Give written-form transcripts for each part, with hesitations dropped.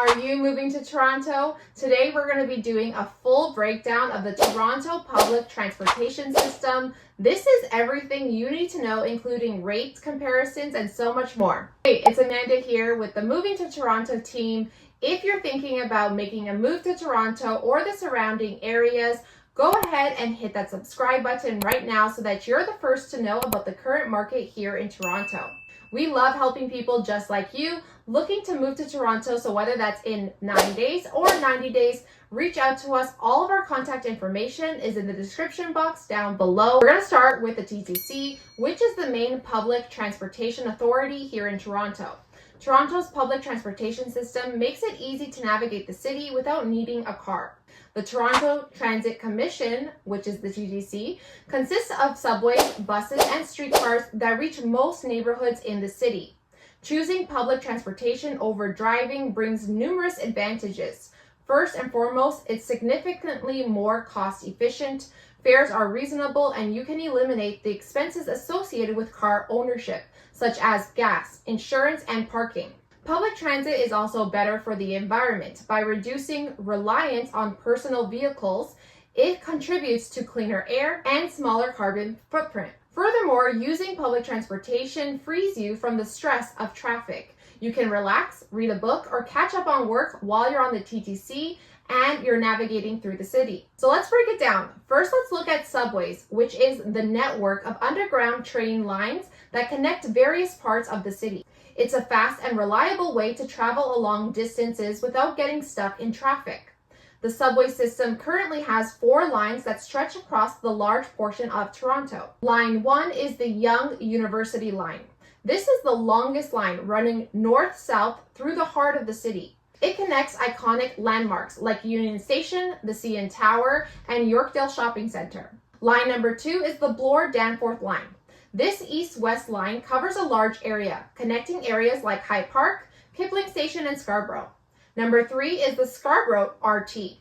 Are you moving to Toronto? Today we're going to be doing a full breakdown of the Toronto public transportation system. This is everything you need to know, including rates, comparisons, and so much more. Hey, it's Amanda here with the Moving to Toronto team. If you're thinking about making a move to Toronto or the surrounding areas, go ahead and hit that subscribe button right now so that you're the first to know about the current market here in Toronto. We love helping people just like you looking to move to Toronto, so whether that's in 9 days or 90 days, reach out to us. All of our contact information is in the description box down below. We're going to start with the TTC, which is the main public transportation authority here in Toronto. Toronto's public transportation system makes it easy to navigate the city without needing a car. The Toronto Transit Commission, which is the TTC, consists of subways, buses, and streetcars that reach most neighborhoods in the city. Choosing public transportation over driving brings numerous advantages. First and foremost, it's significantly more cost efficient. Fares are reasonable and you can eliminate the expenses associated with car ownership, such as gas, insurance, and parking. Public transit is also better for the environment. By reducing reliance on personal vehicles, it contributes to cleaner air and smaller carbon footprint. Furthermore, using public transportation frees you from the stress of traffic. You can relax, read a book, or catch up on work while you're on the TTC and you're navigating through the city. So let's break it down. First, let's look at subways, which is the network of underground train lines that connect various parts of the city. It's a fast and reliable way to travel long distances without getting stuck in traffic. The subway system currently has 4 lines that stretch across the large portion of Toronto. Line 1 is the Yonge University line. This is the longest line running north-south through the heart of the city. It connects iconic landmarks like Union Station, the CN Tower, and Yorkdale Shopping Centre. Line number 2 is the Bloor-Danforth line. This east-west line covers a large area, connecting areas like Hyde Park, Kipling Station, and Scarborough. Number 3 is the Scarborough RT,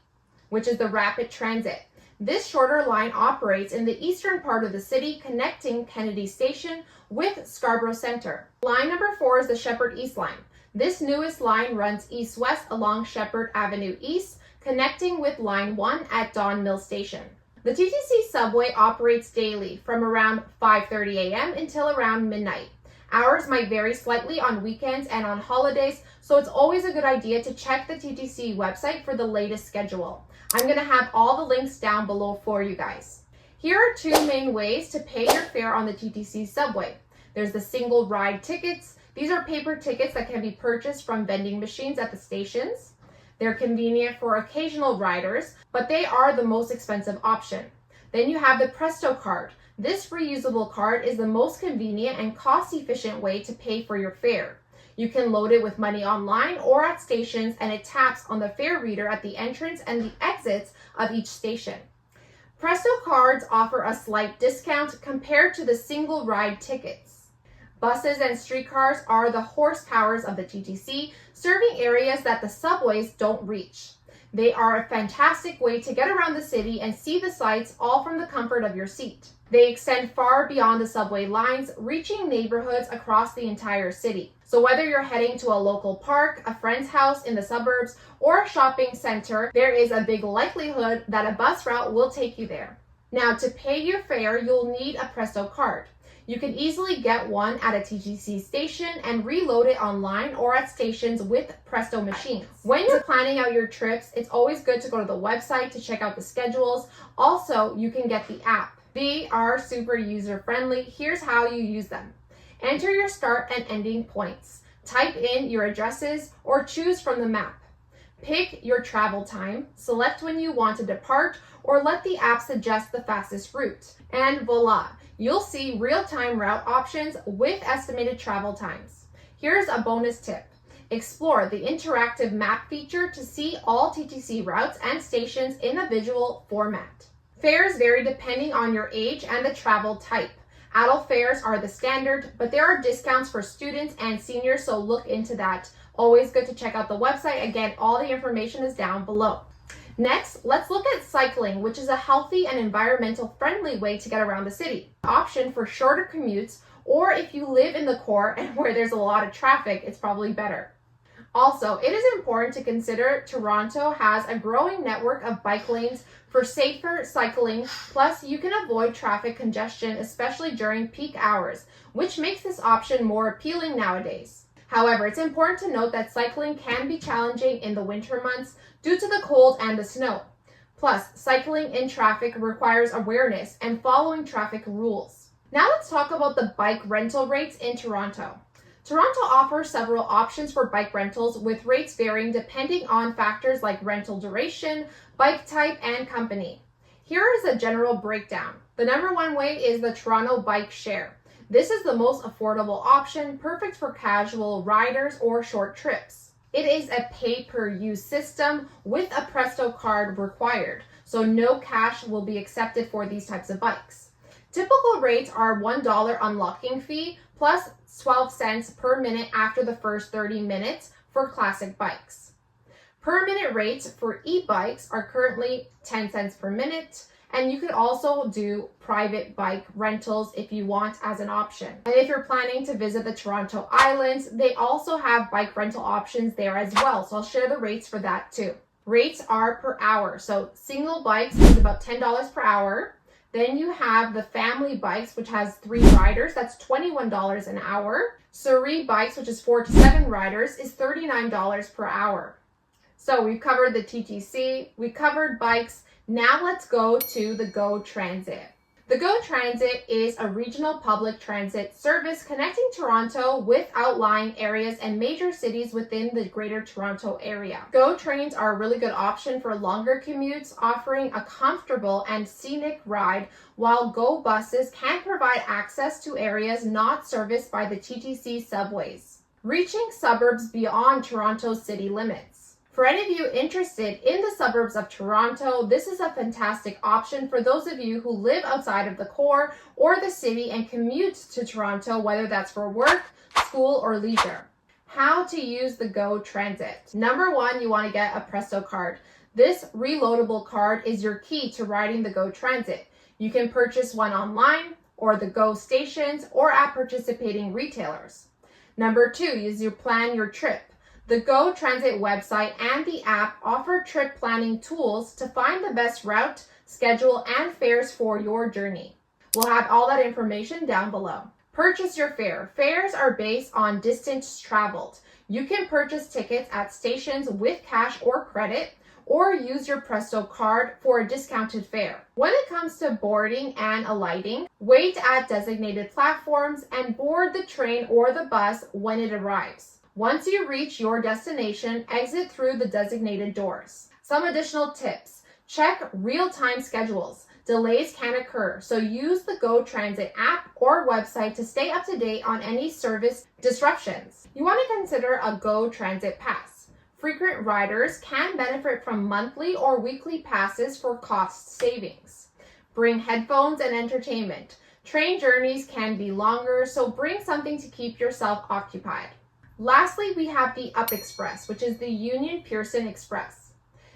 which is the rapid transit. This shorter line operates in the eastern part of the city, connecting Kennedy Station with Scarborough Centre. Line number 4 is the Sheppard East line. This newest line runs east-west along Sheppard Avenue East, connecting with Line 1 at Don Mill Station. The TTC subway operates daily from around 5:30 a.m. until around midnight. Hours might vary slightly on weekends and on holidays, so it's always a good idea to check the TTC website for the latest schedule. I'm going to have all the links down below for you guys. Here are 2 main ways to pay your fare on the TTC subway. There's the single ride tickets. These are paper tickets that can be purchased from vending machines at the stations. They're convenient for occasional riders, but they are the most expensive option. Then you have the Presto card. This reusable card is the most convenient and cost-efficient way to pay for your fare. You can load it with money online or at stations, and it taps on the fare reader at the entrance and the exits of each station. Presto cards offer a slight discount compared to the single ride tickets. Buses and streetcars are the horsepowers of the TTC, serving areas that the subways don't reach. They are a fantastic way to get around the city and see the sights all from the comfort of your seat. They extend far beyond the subway lines, reaching neighborhoods across the entire city. So whether you're heading to a local park, a friend's house in the suburbs, or a shopping center, there is a big likelihood that a bus route will take you there. Now, to pay your fare, you'll need a Presto card. You can easily get one at a TTC station and reload it online or at stations with Presto machines. When you're planning out your trips, it's always good to go to the website to check out the schedules. Also, you can get the app. They are super user-friendly. Here's how you use them. Enter your start and ending points. Type in your addresses or choose from the map. Pick your travel time, select when you want to depart, or let the app suggest the fastest route. And voila, you'll see real-time route options with estimated travel times. Here's a bonus tip. Explore the interactive map feature to see all TTC routes and stations in a visual format. Fares vary depending on your age and the travel type. Adult fares are the standard, but there are discounts for students and seniors, so look into that. Always good to check out the website. Again, all the information is down below. Next, let's look at cycling, which is a healthy and environmental friendly way to get around the city. Option for shorter commutes, or if you live in the core and where there's a lot of traffic, it's probably better. Also, it is important to consider Toronto has a growing network of bike lanes for safer cycling, plus you can avoid traffic congestion, especially during peak hours, which makes this option more appealing nowadays. However, it's important to note that cycling can be challenging in the winter months due to the cold and the snow. Plus, cycling in traffic requires awareness and following traffic rules. Now let's talk about the bike rental rates in Toronto. Toronto offers several options for bike rentals, with rates varying depending on factors like rental duration, bike type, and company. Here is a general breakdown. The number one way is the Toronto Bike Share. This is the most affordable option, perfect for casual riders or short trips. It is a pay-per-use system with a Presto card required, so no cash will be accepted for these types of bikes. Typical rates are $1 unlocking fee plus 12 cents per minute after the first 30 minutes for classic bikes. Per minute rates for e-bikes are currently 10 cents per minute, and you could also do private bike rentals if you want as an option. And if you're planning to visit the Toronto Islands, they also have bike rental options there as well, so I'll share the rates for that too. Rates are per hour, so single bikes is about $10 per hour. Then you have the family bikes, which has 3 riders, that's $21 an hour. Surrey bikes, which is 4 to 7 riders, is $39 per hour. So we've covered the TTC, we covered bikes. Now let's go to the GO Transit. The GO Transit is a regional public transit service connecting Toronto with outlying areas and major cities within the Greater Toronto Area. GO trains are a really good option for longer commutes, offering a comfortable and scenic ride, while GO buses can provide access to areas not serviced by the TTC subways, reaching suburbs beyond Toronto's city limits. For any of you interested in the suburbs of Toronto, this is a fantastic option for those of you who live outside of the core or the city and commute to Toronto, whether that's for work, school, or leisure. How to use the GO Transit. Number one, you want to get a Presto card. This reloadable card is your key to riding the GO Transit. You can purchase one online or the GO stations or at participating retailers. Number two is you plan your trip. The GO Transit website and the app offer trip planning tools to find the best route, schedule, and fares for your journey. We'll have all that information down below. Purchase your fare. Fares are based on distance traveled. You can purchase tickets at stations with cash or credit, or use your Presto card for a discounted fare. When it comes to boarding and alighting, wait at designated platforms and board the train or the bus when it arrives. Once you reach your destination, exit through the designated doors. Some additional tips. Check real-time schedules. Delays can occur, so use the GO Transit app or website to stay up to date on any service disruptions. You want to consider a GO Transit pass. Frequent riders can benefit from monthly or weekly passes for cost savings. Bring headphones and entertainment. Train journeys can be longer, so bring something to keep yourself occupied. Lastly, we have the Up Express, which is the Union Pearson Express.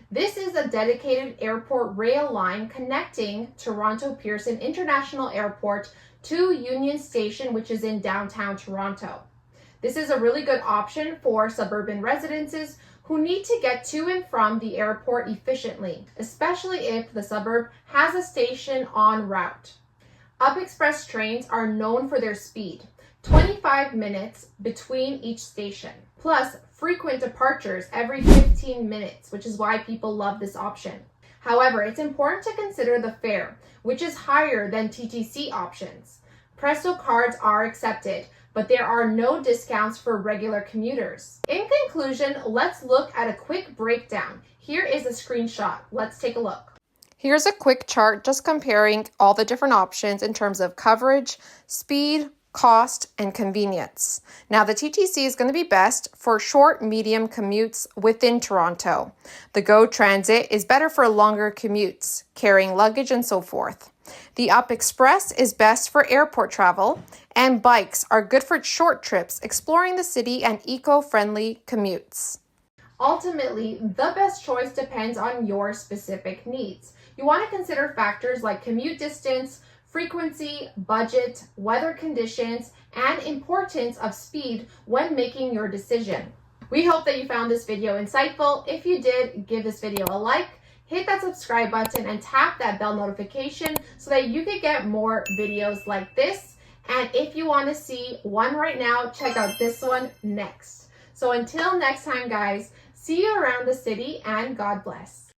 This is a dedicated airport rail line connecting Toronto Pearson International Airport to Union Station, which is in downtown Toronto. This is a really good option for suburban residents who need to get to and from the airport efficiently, especially if the suburb has a station en route. Up Express trains are known for their speed. 25 minutes between each station, plus frequent departures every 15 minutes, which is why people love this option. However, it's important to consider the fare, which is higher than TTC options. Presto cards are accepted, but there are no discounts for regular commuters. In conclusion, let's look at a quick breakdown. Here is a screenshot. Let's take a look. Here's a quick chart just comparing all the different options in terms of coverage, speed, cost, and convenience. Now, the TTC is going to be best for short, medium commutes within Toronto. The GO Transit is better for longer commutes, carrying luggage and so forth. The Up Express is best for airport travel, and bikes are good for short trips, exploring the city and eco-friendly commutes. Ultimately, the best choice depends on your specific needs. You want to consider factors like commute distance, frequency, budget, weather conditions, and importance of speed when making your decision. We hope that you found this video insightful. If you did, give this video a like, hit that subscribe button, and tap that bell notification so that you can get more videos like this. And if you want to see one right now, check out this one next. So until next time, guys, see you around the city and God bless.